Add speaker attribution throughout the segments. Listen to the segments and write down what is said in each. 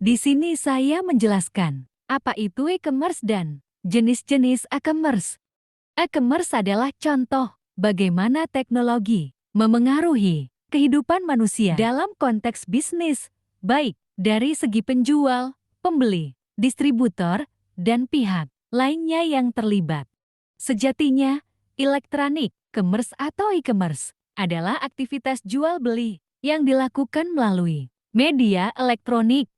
Speaker 1: Di sini saya menjelaskan apa itu e-commerce dan jenis-jenis e-commerce. E-commerce adalah contoh bagaimana teknologi memengaruhi kehidupan manusia dalam konteks bisnis, baik dari segi penjual, pembeli, distributor, dan pihak lainnya yang terlibat. Sejatinya, elektronik, commerce atau e-commerce adalah aktivitas jual-beli yang dilakukan melalui media elektronik.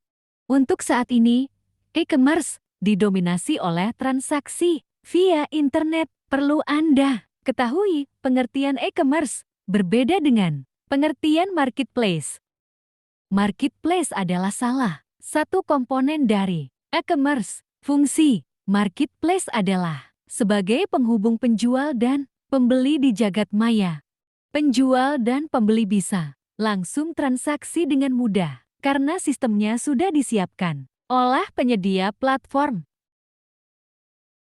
Speaker 1: Untuk saat ini, e-commerce didominasi oleh transaksi via internet. Perlu Anda ketahui, pengertian e-commerce berbeda dengan pengertian marketplace. Marketplace adalah salah satu komponen dari e-commerce. Fungsi marketplace adalah sebagai penghubung penjual dan pembeli di jagat maya. Penjual dan pembeli bisa langsung transaksi dengan mudah karena sistemnya sudah disiapkan oleh penyedia platform.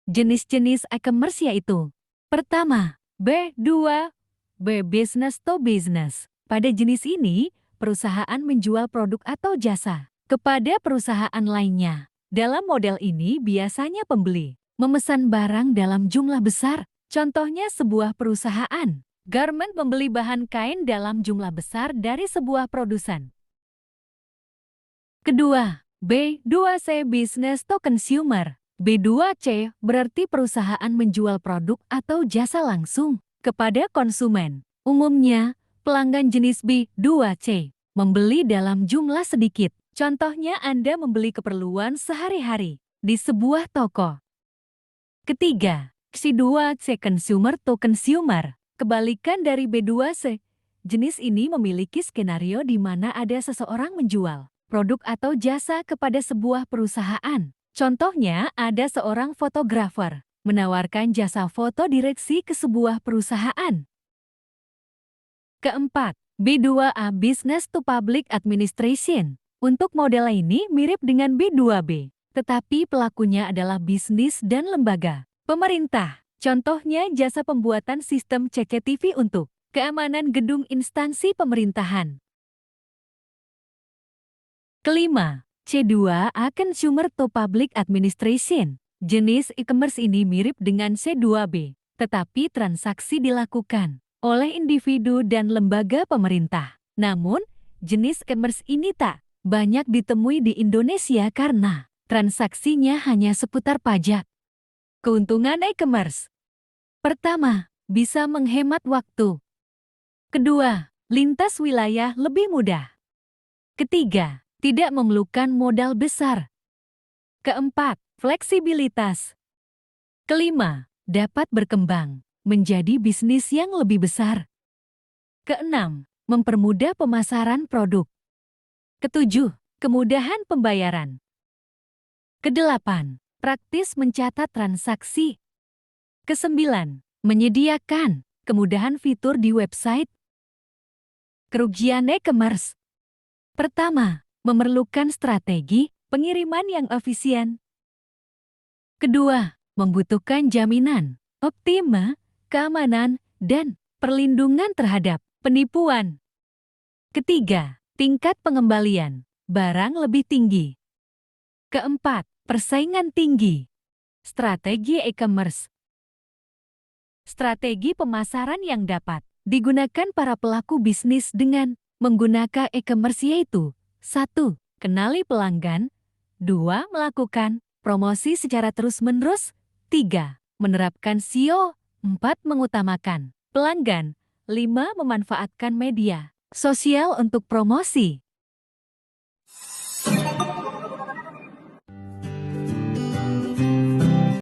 Speaker 1: Jenis-jenis e-commerce yaitu: pertama, B2, B business to business. Pada jenis ini, perusahaan menjual produk atau jasa kepada perusahaan lainnya. Dalam model ini biasanya pembeli memesan barang dalam jumlah besar. Contohnya sebuah perusahaan garment membeli bahan kain dalam jumlah besar dari sebuah produsen. Kedua, B2C business to consumer. B2C berarti perusahaan menjual produk atau jasa langsung kepada konsumen. Umumnya, pelanggan jenis B2C membeli dalam jumlah sedikit. Contohnya Anda membeli keperluan sehari-hari di sebuah toko. Ketiga, C2C consumer to consumer. Kebalikan dari B2C, jenis ini memiliki skenario di mana ada seseorang menjual produk atau jasa kepada sebuah perusahaan. Contohnya, ada seorang fotografer menawarkan jasa foto direksi ke sebuah perusahaan. Keempat, B2A Business to Public Administration. Untuk model ini mirip dengan B2B, tetapi pelakunya adalah bisnis dan lembaga pemerintah. Contohnya jasa pembuatan sistem CCTV untuk keamanan gedung instansi pemerintahan. Kelima, C2A Consumer to Public Administration. Jenis e-commerce ini mirip dengan C2B, tetapi transaksi dilakukan oleh individu dan lembaga pemerintah. Namun, jenis e-commerce ini tak banyak ditemui di Indonesia karena transaksinya hanya seputar pajak. Keuntungan e-commerce: pertama, bisa menghemat waktu. Kedua, lintas wilayah lebih mudah. Ketiga, tidak memerlukan modal besar. Keempat, fleksibilitas. Kelima, dapat berkembang menjadi bisnis yang lebih besar. Keenam, mempermudah pemasaran produk. Ketujuh, kemudahan pembayaran. Kedelapan, praktis mencatat transaksi. Kesembilan, menyediakan kemudahan fitur di website. Kerugian e-commerce: pertama, memerlukan strategi pengiriman yang efisien. Kedua, membutuhkan jaminan optima, keamanan, dan perlindungan terhadap penipuan. Ketiga, tingkat pengembalian barang lebih tinggi. Keempat, persaingan tinggi. Strategi e-commerce: strategi pemasaran yang dapat digunakan para pelaku bisnis dengan menggunakan e-commerce yaitu: 1. Kenali pelanggan. 2. Melakukan promosi secara terus-menerus. 3. Menerapkan SEO. 4. Mengutamakan pelanggan. 5. Memanfaatkan media sosial untuk promosi.